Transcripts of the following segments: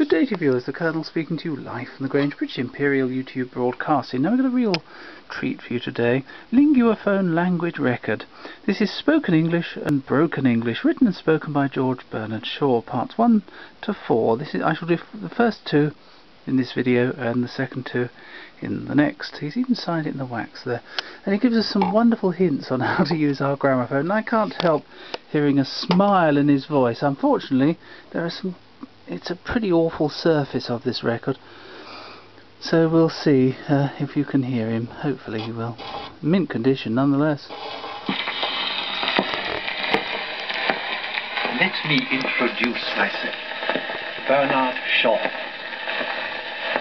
Good day to you viewers, the Colonel speaking to you live from the Grange, British Imperial YouTube Broadcasting. Now we've got a real treat for you today. Linguaphone language record. This is spoken English and broken English, written and spoken by George Bernard Shaw, parts 1 to 4. I shall do the first two in this video and the second two in the next. He's even signed it in the wax there. And he gives us some wonderful hints on how to use our gramophone. And I can't help hearing a smile in his voice. Unfortunately, it's a pretty awful surface of this record. So we'll see if you can hear him. Hopefully he will. Mint condition nonetheless. Let me introduce myself. Bernard Shaw.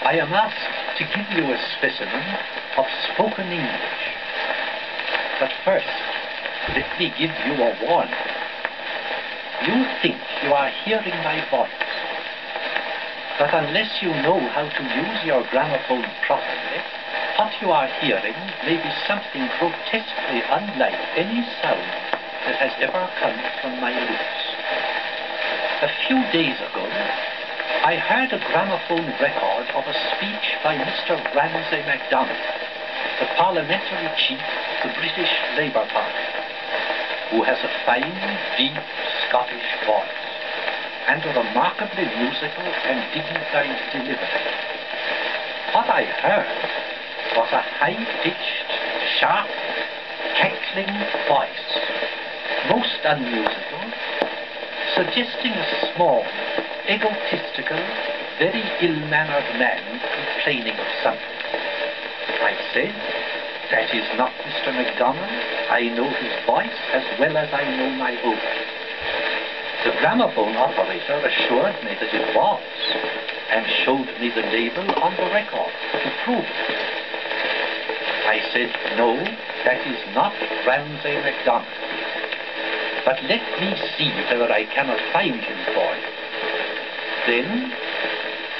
I am asked to give you a specimen of spoken English. But first, let me give you a warning. You think you are hearing my voice, but unless you know how to use your gramophone properly, what you are hearing may be something grotesquely unlike any sound that has ever come from my lips. A few days ago, I heard a gramophone record of a speech by Mr. Ramsay MacDonald, the parliamentary chief of the British Labour Party, who has a fine, deep Scottish voice and a remarkably musical and dignified delivery. What I heard was a high-pitched, sharp, cackling voice, most unmusical, suggesting a small, egotistical, very ill-mannered man complaining of something. I said, "That is not Mr. MacDonald. I know his voice as well as I know my own." The gramophone operator assured me that it was, and showed me the label on the record to prove it. I said, "No, that is not Ramsay MacDonald. But let me see whether I cannot find him for you." Then,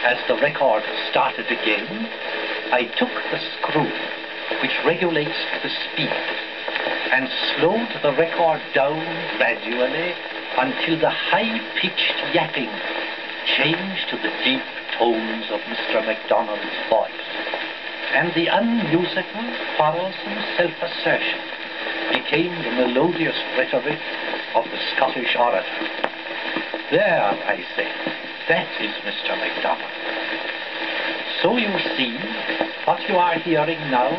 as the record started again, I took the screw which regulates the speed and slowed the record down gradually until the high-pitched yapping changed to the deep tones of Mr. MacDonald's voice, and the unmusical, quarrelsome self-assertion became the melodious rhetoric of the Scottish orator. "There," I said, "that is Mr. MacDonald." So you see, what you are hearing now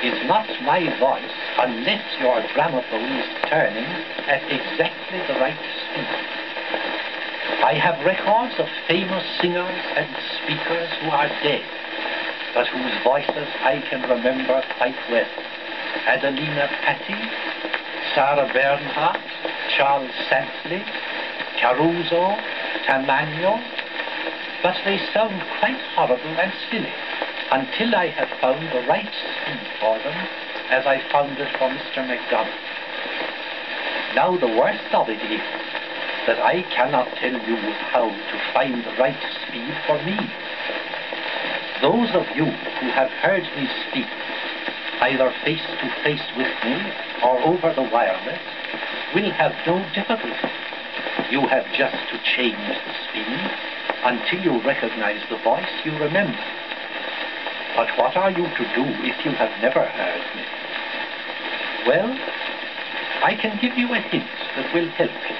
is not my voice unless your gramophone is turning at exactly the right speed. I have records of famous singers and speakers who are dead, but whose voices I can remember quite well. Adelina Patti, Sarah Bernhardt, Charles Santley, Caruso, Tamagno, but they sound quite horrible and silly until I have found the right speed for them, as I found it for Mr. MacDonald. Now the worst of it is that I cannot tell you how to find the right speed for me. Those of you who have heard me speak, either face to face with me or over the wireless, will have no difficulty. You have just to change the speed until you recognize the voice you remember. But what are you to do if you have never heard me? Well, I can give you a hint that will help you.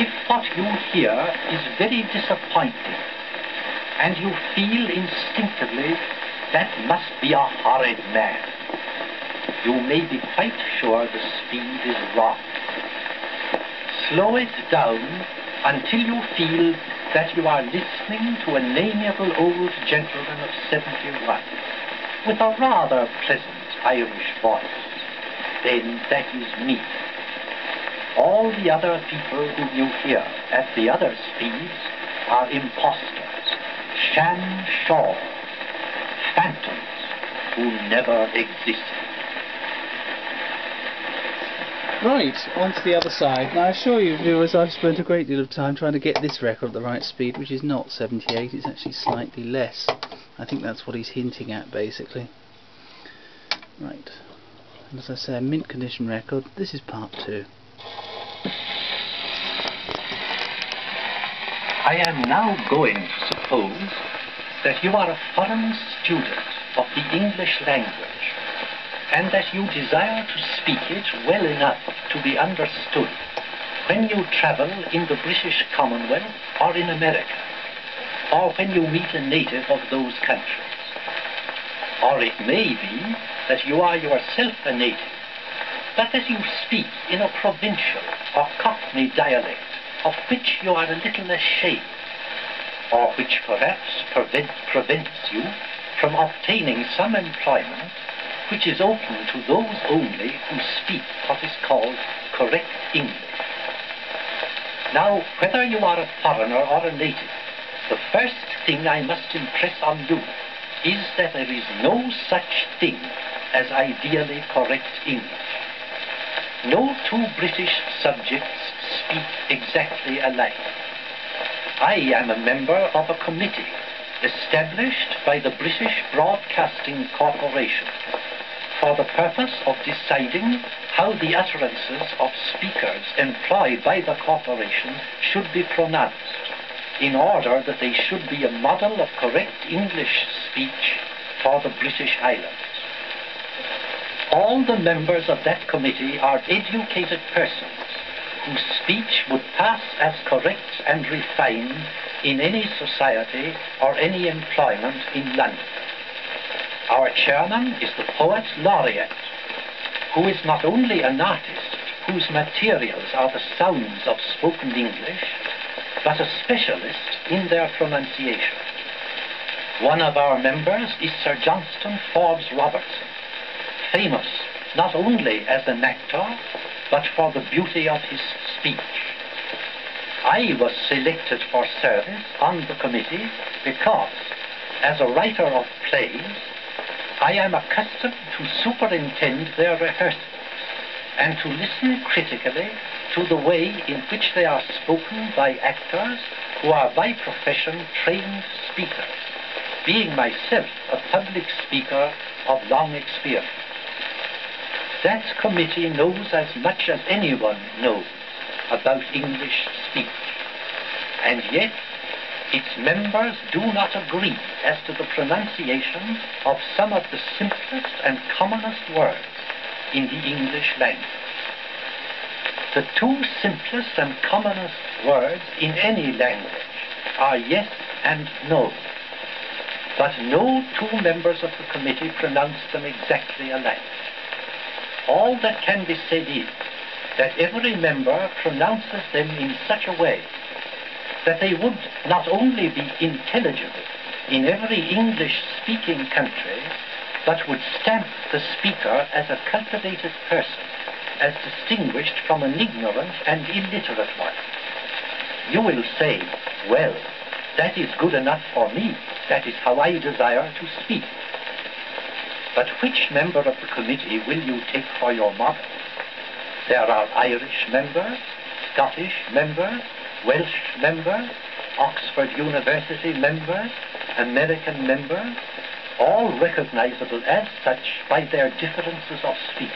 If what you hear is very disappointing, and you feel instinctively that must be a horrid man, you may be quite sure the speed is wrong. Slow it down until you feel that you are listening to an amiable old gentleman of 71 with a rather pleasant Irish voice. Then that is me. All the other people whom you hear at the other speeds are impostors, sham Shaw, phantoms who never existed. Right, on to the other side. Now I assure you viewers, I've spent a great deal of time trying to get this record at the right speed, which is not 78, it's actually slightly less. I think that's what he's hinting at basically. Right, and as I say, a mint condition record. This is part 2. I am now going to suppose that you are a foreign student of the English language, and that you desire to speak it well enough to be understood when you travel in the British Commonwealth or in America, or when you meet a native of those countries. Or it may be that you are yourself a native, but that you speak in a provincial or Cockney dialect of which you are a little ashamed, or which perhaps prevents you from obtaining some employment which is open to those only who speak what is called correct English. Now, whether you are a foreigner or a native, the first thing I must impress on you is that there is no such thing as ideally correct English. No two British subjects speak exactly alike. I am a member of a committee established by the British Broadcasting Corporation for the purpose of deciding how the utterances of speakers employed by the corporation should be pronounced, in order that they should be a model of correct English speech for the British Islands. All the members of that committee are educated persons whose speech would pass as correct and refined in any society or any employment in London. Our chairman is the poet laureate, who is not only an artist whose materials are the sounds of spoken English, but a specialist in their pronunciation. One of our members is Sir Johnston Forbes Robertson, famous not only as an actor, but for the beauty of his speech. I was selected for service on the committee because, as a writer of plays, I am accustomed to superintend their rehearsals and to listen critically to the way in which they are spoken by actors who are by profession trained speakers, being myself a public speaker of long experience. That committee knows as much as anyone knows about English speech, and yet its members do not agree as to the pronunciation of some of the simplest and commonest words in the English language. The two simplest and commonest words in any language are yes and no, but no two members of the committee pronounce them exactly alike. All that can be said is that every member pronounces them in such a way that they would not only be intelligible in every English-speaking country, but would stamp the speaker as a cultivated person, as distinguished from an ignorant and illiterate one. You will say, well, that is good enough for me. That is how I desire to speak. But which member of the committee will you take for your model? There are Irish members, Scottish members, Welsh members, Oxford University members, American members, all recognizable as such by their differences of speech.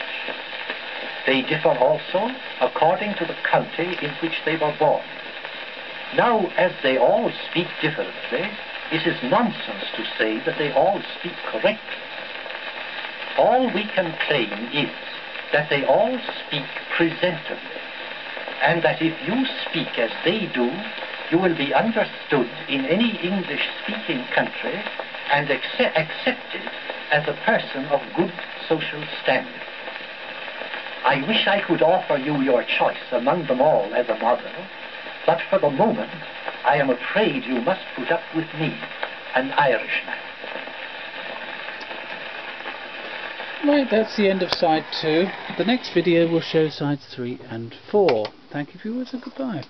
They differ also according to the county in which they were born. Now, as they all speak differently, it is nonsense to say that they all speak correctly. All we can claim is that they all speak presentably, and that if you speak as they do, you will be understood in any English-speaking country and accepted as a person of good social standing. I wish I could offer you your choice among them all as a model, but for the moment, I am afraid you must put up with me, an Irishman. Right, that's the end of side 2. The next video will show sides 3 and 4. Thank you viewers and goodbye.